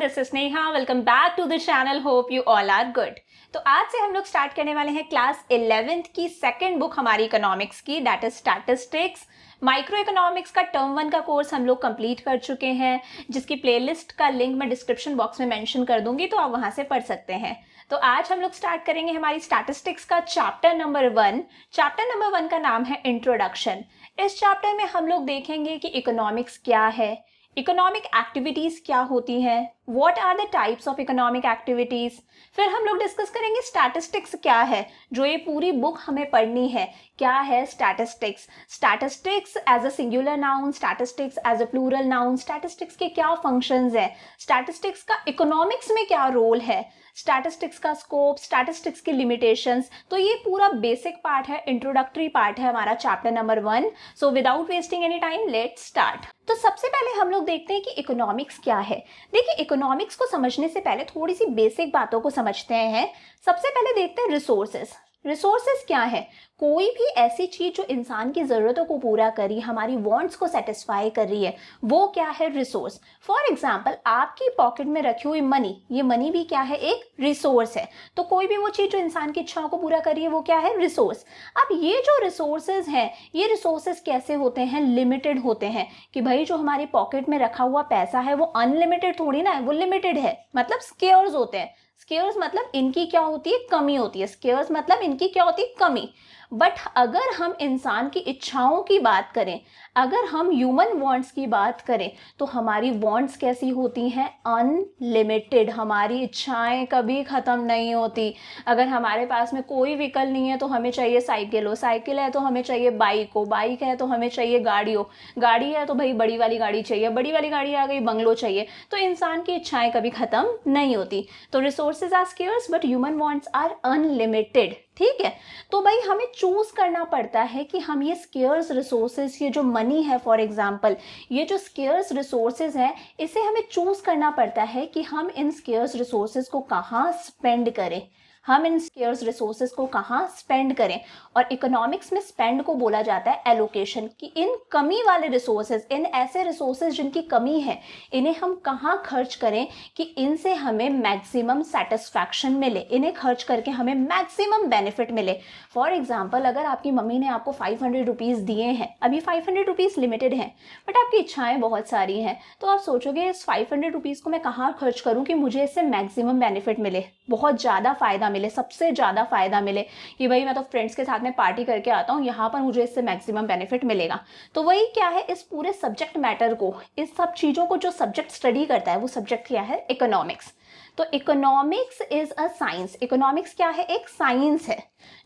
This is Sneha. Welcome back to the channel. Hope you all are good. तो आज से हम लोग स्टार्ट करने वाले हैं क्लास 11th की सेकंड बुक हमारी इकोनॉमिक्स की, that is statistics. Micro economics का टर्म 1 का कोर्स हम लोग कंप्लीट कर चुके हैं, जिसकी प्लेलिस्ट का लिंक मैं डिस्क्रिप्शन बॉक्स में मेंशन कर दूंगी, तो आप वहां से पढ़ सकते हैं। तो आज हम लोग स्टार्ट करेंगे हमारी स्टैटिस्टिक्स का चैप्टर नंबर 1। चैप्टर नंबर 1 का नाम है इंट्रोडक्शन। इस चैप्टर में हम लोग देखेंगे कि इकोनॉमिक्स क्या है, इकोनॉमिक एक्टिविटीज क्या होती हैं, what are the types of economic activities. फिर हम लोग डिस्कस करेंगे स्टैटिस्टिक्स क्या है, जो ये पूरी बुक हमें पढ़नी है। क्या है statistics? Statistics as a singular noun, statistics as a plural noun, statistics के क्या फंक्शंस है, स्टैटिस्टिक्स का इकोनॉमिक्स में क्या रोल है, स्टैटिस्टिक्स का स्कोप, स्टैटिस्टिक्स की लिमिटेशंस। तो ये पूरा बेसिक पार्ट है, इंट्रोडक्टरी पार्ट है हमारा chapter number 1। So without wasting any time let's start. तो सबसे पहले हम लोग देखते हैं कि इकोनॉमिक्स क्या है। देखिए, इकोनॉमिक्स को समझने से पहले थोड़ी सी बेसिक बातों को समझते हैं। सबसे पहले देखते हैं रिसोर्सेज। रिसोर्सेज क्या है? कोई भी ऐसी चीज जो इंसान की जरूरतों को पूरा करी, हमारी वांट्स को सेटिस्फाई कर रही है, वो क्या है? रिसोर्स। फॉर एग्जांपल, आपकी पॉकेट में रखी हुई मनी, ये मनी भी क्या है? एक रिसोर्स है। तो कोई भी वो चीज जो इंसान की इच्छाओं को पूरा कर रही है, वो क्या है? रिसोर्स। अब ये जो रिसोर्सेज हैं, ये रिसोर्सेज कैसे होते हैं? लिमिटेड होते हैं। कि भाई जो हमारी पॉकेट में रखा हुआ पैसा है वो अनलिमिटेड थोड़ी ना है, वो लिमिटेड है, मतलब स्केर्स होते हैं। स्केर्स मतलब इनकी क्या होती है? कमी होती है। स्केर्स मतलब इनकी क्या होती है? कमी। बट अगर हम इंसान की इच्छाओं की बात करें, अगर हम ह्यूमन वांट्स की बात करें, तो हमारी वांट्स कैसी होती हैं? अनलिमिटेड। हमारी इच्छाएं कभी खत्म नहीं होती। अगर हमारे पास में कोई व्हीकल नहीं है तो हमें चाहिए साइकिल हो, साइकिल है तो हमें चाहिए बाइक हो, बाइक है तो हमें चाहिए गाड़ी हो, गाड़ी है तो भाई बड़ी वाली गाड़ी चाहिए, बड़ी वाली गाड़ी आ गई बंगलो चाहिए। तो इंसान की इच्छाएं कभी खत्म नहीं होती। तो resources are scarce but human wants are unlimited. ठीक है, तो भाई हमें चूज करना पड़ता है कि हम ये स्केर्स रिसोर्सेज, ये जो मनी है फॉर एग्जांपल, ये जो स्केर्स रिसोर्सेज है, इसे हमें चूज करना पड़ता है कि हम इन स्केर्स रिसोर्सेज को कहाँ स्पेंड करें, हम इन स्केर्स रिसोर्सेज को कहाँ स्पेंड करें। और इकोनॉमिक्स में स्पेंड को बोला जाता है एलोकेशन, कि इन कमी वाले रिसोर्सेज, इन ऐसे रिसोर्सेज जिनकी कमी है, इन्हें हम कहाँ खर्च करें कि इनसे हमें मैक्सिमम सेटिस्फैक्शन मिले, इन्हें खर्च करके हमें मैक्सिमम बेनिफिट मिले। फॉर एग्जाम्पल, अगर आपकी मम्मी ने आपको 500 रुपीज़ दिए हैं, अभी 500 रुपीज़ लिमिटेड हैं, बट आपकी इच्छाएं बहुत सारी हैं, तो आप सोचोगे इस 500 रुपीज़ को मैं कहाँ खर्च करूँ कि मुझे इससे मैक्सिमम बेनिफिट मिले, बहुत ज़्यादा फायदा मिले, सबसे ज़्यादा फायदा मिले, कि भाई मैं तो फ्रेंड्स के साथ में पार्टी करके आता हूँ, यहाँ पर मुझे इससे मैक्सिमम बेनिफिट मिलेगा। तो वही क्या है, इस पूरे सब्जेक्ट मैटर को, इस सब चीज़ों को जो सब्जेक्ट स्टडी करता है, वो सब्जेक्ट क्या है? इकोनॉमिक्स। तो economics is a science. Economics क्या है? एक साइंस है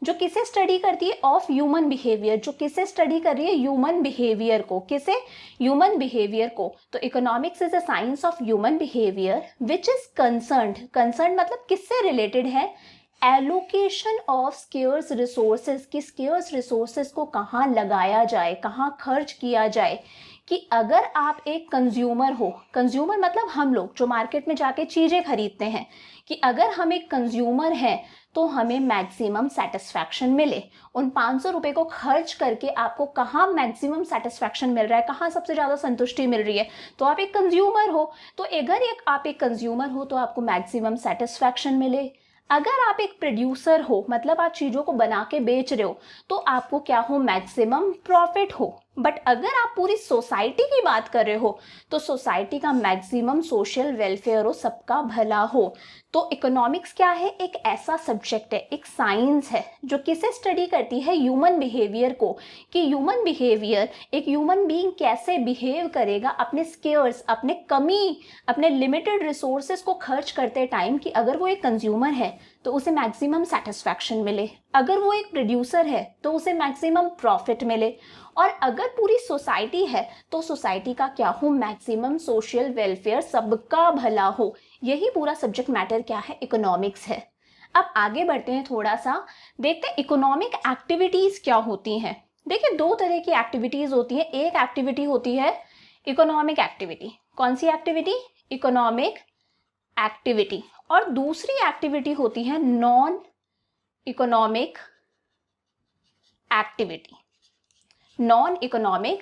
जो किसे स्टडी करती है? Of human behaviour. जो किसे स्टडी कर रही है? ह्यूमन बिहेवियर को। किसे? ह्यूमन बिहेवियर को। तो economics is a science of human behaviour which is concerned. Concerned मतलब किससे रिलेटेड है? Allocation of scarce resources. कि स्केर्स रिसोर्सेज को कहाँ लगाया जाए, कहाँ खर्च किया जाए। कि अगर आप एक कंज्यूमर हो, कंज्यूमर मतलब हम लोग जो मार्केट में जाके चीजें खरीदते हैं, कि अगर हम एक कंज्यूमर हैं तो हमें मैक्सिमम सेटिस्फैक्शन मिले। उन 500 रुपए को खर्च करके आपको कहाँ मैक्सिमम सेटिस्फैक्शन मिल रहा है, कहाँ सबसे ज्यादा संतुष्टि मिल रही है, तो आप एक कंज्यूमर हो। तो अगर आप एक कंज्यूमर हो तो आपको मैक्सिमम सेटिस्फैक्शन मिले। अगर आप एक प्रोड्यूसर हो, मतलब आप चीजों को बना के बेच रहे हो, तो आपको क्या हो? मैक्सिमम प्रॉफिट हो। बट अगर आप पूरी सोसाइटी की बात कर रहे हो, तो सोसाइटी का मैक्सिमम सोशल वेलफेयर हो, सबका भला हो। तो इकोनॉमिक्स क्या है? एक ऐसा सब्जेक्ट है, एक साइंस है, जो किसे स्टडी करती है? ह्यूमन बिहेवियर को। कि ह्यूमन बिहेवियर, एक ह्यूमन बीइंग कैसे बिहेव करेगा अपने स्केर्स, अपने कमी, अपने लिमिटेड रिसोर्सेज को खर्च करते टाइम, कि अगर वो एक कंज्यूमर है तो उसे मैक्सिमम सेटिस्फैक्शन मिले, अगर वो एक प्रोड्यूसर है तो उसे मैक्सिमम प्रॉफिट मिले, और अगर पूरी सोसाइटी है तो सोसाइटी का क्या हो? मैक्सिमम सोशल वेलफेयर, सबका भला हो। यही पूरा सब्जेक्ट मैटर क्या है? इकोनॉमिक्स है। अब आगे बढ़ते हैं, थोड़ा सा देखते हैं इकोनॉमिक एक्टिविटीज क्या होती हैं। देखिए, दो तरह की एक्टिविटीज होती है। एक एक्टिविटी होती है इकोनॉमिक एक्टिविटी। कौन सी एक्टिविटी? Economic activity. और दूसरी एक्टिविटी होती है non economic activity. Non economic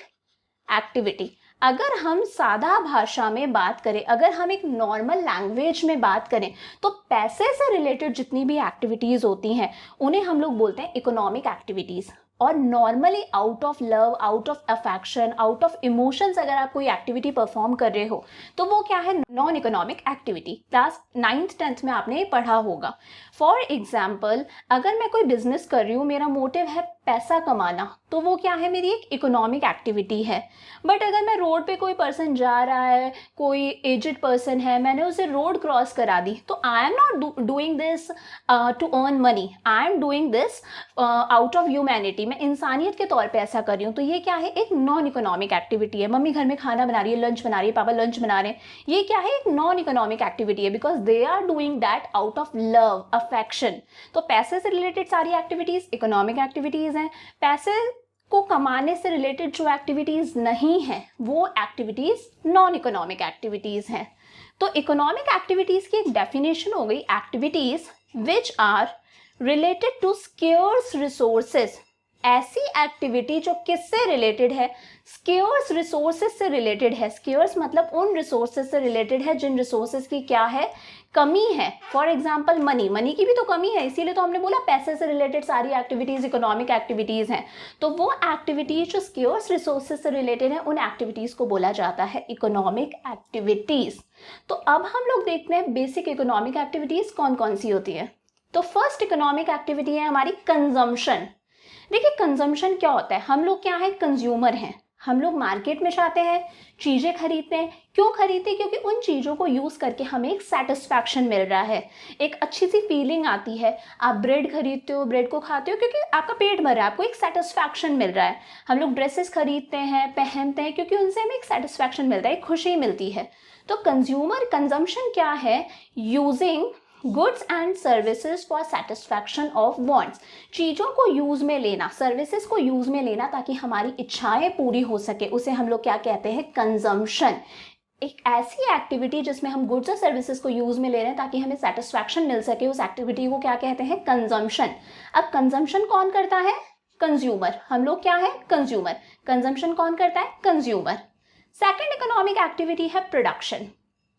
activity. अगर हम सादा भाषा में बात करें, अगर हम एक नॉर्मल लैंग्वेज में बात करें, तो पैसे से रिलेटेड जितनी भी एक्टिविटीज़ होती हैं उन्हें हम लोग बोलते हैं इकोनॉमिक एक्टिविटीज़। और normally out of love, out of affection, out of emotions अगर आप कोई एक्टिविटी परफॉर्म कर रहे हो तो वो क्या है, non economic activity. Class 9th 10th में आपने पढ़ा होगा। फॉर एग्जाम्पल, अगर मैं कोई बिजनेस कर रही हूँ, मेरा मोटिव है पैसा कमाना, तो वो क्या है, मेरी एक इकोनॉमिक एक्टिविटी है। बट अगर मैं रोड पे कोई पर्सन जा रहा है, कोई एजेड पर्सन है, मैंने उसे रोड क्रॉस करा दी, तो I am not doing this to earn money, I am doing this out of humanity. मैं इंसानियत के तौर पे ऐसा कर रही हूँ। तो ये क्या है, एक नॉन इकोनॉमिक एक्टिविटी है। मम्मी घर में खाना बना रही है, लंच बना रही है, पापा लंच बना रहे हैं, ये क्या है, एक नॉन इकोनॉमिक एक्टिविटी है, because they are doing that out of love, affection. तो पैसे से रिलेटेड सारी एक्टिविटीज इकोनॉमिक एक्टिविटीज हैं। पैसे को कमाने से रिलेटेड जो एक्टिविटीज नहीं है वो एक्टिविटीज नॉन इकोनॉमिक एक्टिविटीज हैं। तो इकोनॉमिक एक्टिविटीज की एक डेफिनेशन हो गई, activities which are related to scarce resources. ऐसी एक्टिविटी जो किससे रिलेटेड है, स्केर्स रिसोर्सेज से रिलेटेड है। स्केर्स मतलब उन रिसोर्सेज से रिलेटेड है जिन रिसोर्सेज की क्या है, कमी है। फॉर एग्जाम्पल मनी, मनी की भी तो कमी है, इसीलिए तो हमने बोला पैसे से रिलेटेड सारी एक्टिविटीज इकोनॉमिक एक्टिविटीज हैं। तो वो एक्टिविटीज जो स्केर्स रिसोर्सेज से रिलेटेड है, उन एक्टिविटीज को बोला जाता है इकोनॉमिक एक्टिविटीज। तो अब हम लोग देखते हैं बेसिक इकोनॉमिक एक्टिविटीज कौन कौन सी होती है। तो फर्स्ट इकोनॉमिक एक्टिविटी है हमारी कंजम्पशन। देखिए कंजम्पशन क्या होता है, हम लोग क्या है, कंज्यूमर हैं। हम लोग मार्केट में जाते हैं, चीज़ें खरीदते हैं। क्यों खरीदते हैं, क्योंकि उन चीज़ों को यूज़ करके हमें एक सेटिस्फैक्शन मिल रहा है, एक अच्छी सी फीलिंग आती है। आप ब्रेड खरीदते हो, ब्रेड को खाते हो क्योंकि आपका पेट भर रहा है, आपको एक सेटिस्फैक्शन मिल रहा है। हम लोग ड्रेसेस खरीदते हैं, पहनते हैं क्योंकि उनसे हमें एक सेटिस्फैक्शन मिलता है, एक खुशी मिलती है। तो कंज्यूमर कंजम्पशन क्या है, using goods and services for satisfaction of wants. चीज़ों को यूज़ में लेना, सर्विसेज को यूज़ में लेना ताकि हमारी इच्छाएं पूरी हो सके, उसे हम लोग क्या कहते हैं, कंजम्पशन। एक ऐसी एक्टिविटी जिसमें हम गुड्स और सर्विसेज को यूज़ में ले रहे हैं ताकि हमें सेटिस्फैक्शन मिल सके, उस एक्टिविटी को क्या कहते हैं, कंजम्पशन। अब कंजम्पशन कौन करता है, कंज्यूमर। हम लोग क्या है, कंज्यूमर। कंजम्पशन कौन करता है, कंज्यूमर। सेकेंड इकोनॉमिक एक्टिविटी है production,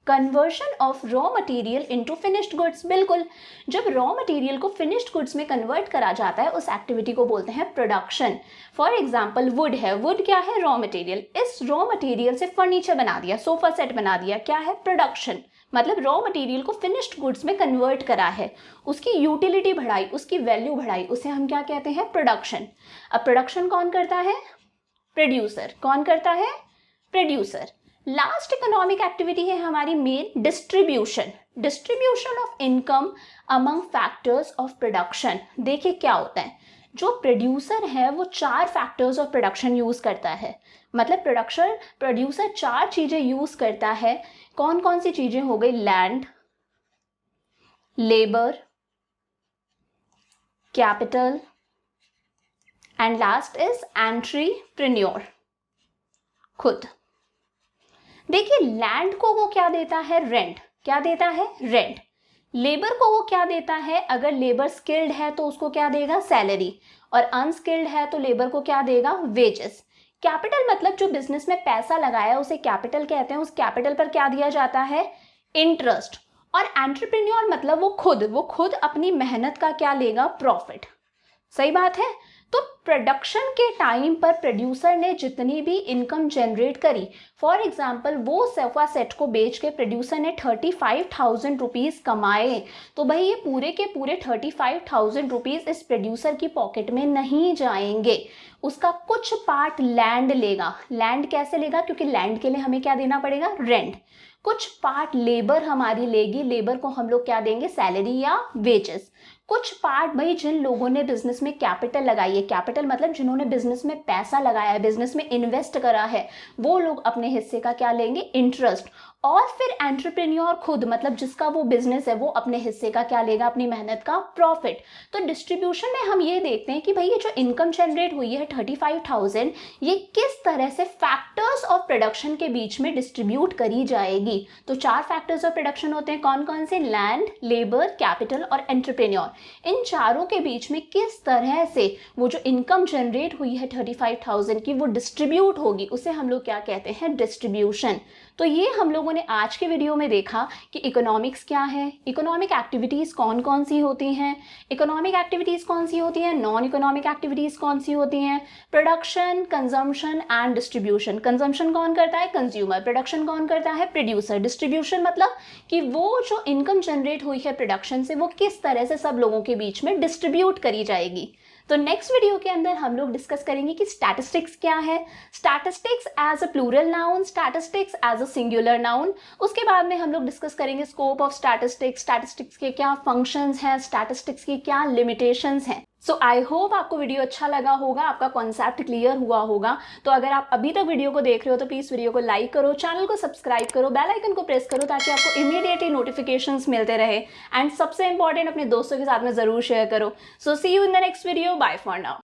conversion of raw material into finished goods. बिल्कुल, जब रॉ मटेरियल को फिनिश्ड गुड्स में कन्वर्ट करा जाता है उस एक्टिविटी को बोलते हैं प्रोडक्शन। फॉर एग्जांपल वुड है, वुड क्या है, रॉ मटेरियल। इस रॉ मटेरियल से फर्नीचर बना दिया, सोफा सेट बना दिया, क्या है, प्रोडक्शन। मतलब रॉ मटेरियल को फिनिश्ड गुड्स में कन्वर्ट करा है, उसकी यूटिलिटी बढ़ाई, उसकी वैल्यू बढ़ाई, उसे हम क्या कहते हैं, प्रोडक्शन। अब प्रोडक्शन कौन करता है, प्रोड्यूसर। कौन करता है, प्रोड्यूसर। लास्ट इकोनॉमिक एक्टिविटी है हमारी main, distribution. Distribution of income among factors of production. देखिए क्या होता है, जो प्रोड्यूसर है वो 4 फैक्टर्स ऑफ प्रोडक्शन यूज करता है। मतलब प्रोड्यूसर 4 चीजें यूज करता है। कौन कौन सी चीजें हो गई, land, labour, capital and last is entrepreneur, खुद। देखिए लैंड को वो क्या देता है, रेंट। क्या देता है, रेंट। लेबर को वो क्या देता है, अगर लेबर स्किल्ड है तो उसको क्या देगा, सैलरी। और अनस्किल्ड है तो लेबर को क्या देगा, वेजेस। कैपिटल मतलब जो बिजनेस में पैसा लगाया उसे कैपिटल कहते हैं, उस कैपिटल पर क्या दिया जाता है, इंटरेस्ट। और एंटरप्रेन्योर मतलब वो खुद अपनी मेहनत का क्या लेगा, प्रॉफिट। सही बात है। तो प्रोडक्शन के टाइम पर प्रोड्यूसर ने जितनी भी इनकम जनरेट करी, फॉर एग्जाम्पल वो सोफा सेट को बेच के प्रोड्यूसर ने 35,000 रुपीज़ कमाए, तो भाई ये पूरे के पूरे 35,000 रुपीज़ इस प्रोड्यूसर की पॉकेट में नहीं जाएंगे। उसका कुछ पार्ट लैंड लेगा। लैंड कैसे लेगा, क्योंकि लैंड के लिए हमें क्या देना पड़ेगा, रेंट। कुछ पार्ट लेबर हमारी लेगी, लेबर को हम लोग क्या देंगे, सैलरी या वेजेस। कुछ पार्ट भाई जिन लोगों ने बिजनेस में कैपिटल लगाई है, कैपिटल मतलब जिन्होंने बिजनेस में पैसा लगाया है, बिजनेस में इन्वेस्ट करा है, वो लोग अपने हिस्से का क्या लेंगे, इंटरेस्ट। और फिर एंटरप्रेन्योर खुद, मतलब जिसका वो बिजनेस है, वो अपने हिस्से का क्या लेगा, अपनी मेहनत का प्रॉफिट। तो डिस्ट्रीब्यूशन में हम ये देखते हैं कि भाई ये जो इनकम जनरेट हुई है 35,000, ये किस तरह से फैक्टर्स ऑफ प्रोडक्शन के बीच में डिस्ट्रीब्यूट करी जाएगी। तो 4 फैक्टर्स ऑफ प्रोडक्शन होते हैं, कौन कौन से? लैंड, लेबर, कैपिटल और एंटरप्रेन्योर। इन चारों के बीच में किस तरह से वो जो इनकम जनरेट हुई है 35,000 की, वो डिस्ट्रीब्यूट होगी, उसे हम लोग क्या कहते हैं? डिस्ट्रीब्यूशन। तो ये हम लोगों ने आज के वीडियो में देखा कि इकोनॉमिक्स क्या है, इकोनॉमिक एक्टिविटीज़ कौन कौन सी होती हैं, इकोनॉमिक एक्टिविटीज़ कौन सी होती हैं, नॉन इकोनॉमिक एक्टिविटीज़ कौन सी होती हैं, production, consumption and distribution. Consumption कौन करता है? कंज्यूमर। प्रोडक्शन कौन करता है? प्रोड्यूसर। डिस्ट्रीब्यूशन मतलब कि वो जो इनकम जनरेट हुई है प्रोडक्शन से, वो किस तरह से सब लोगों के बीच में डिस्ट्रीब्यूट करी जाएगी। तो नेक्स्ट वीडियो के अंदर हम लोग डिस्कस करेंगे कि स्टैटिस्टिक्स क्या है, statistics as a plural noun, statistics as a singular noun. उसके बाद में हम लोग डिस्कस करेंगे स्कोप ऑफ स्टैटिस्टिक्स, स्टैटिस्टिक्स के क्या फंक्शंस हैं, स्टैटिस्टिक्स की क्या लिमिटेशंस हैं। सो आई होप आपको वीडियो अच्छा लगा होगा, आपका कॉन्सेप्ट क्लियर हुआ होगा। तो अगर आप अभी तक वीडियो को देख रहे हो तो प्लीज़ वीडियो को लाइक करो, चैनल को सब्सक्राइब करो, बेल आइकन को प्रेस करो ताकि आपको इमीडिएटली नोटिफिकेशंस मिलते रहे। एंड सबसे इंपॉर्टेंट, अपने दोस्तों के साथ में ज़रूर शेयर करो। So see you in the next video, bye for now.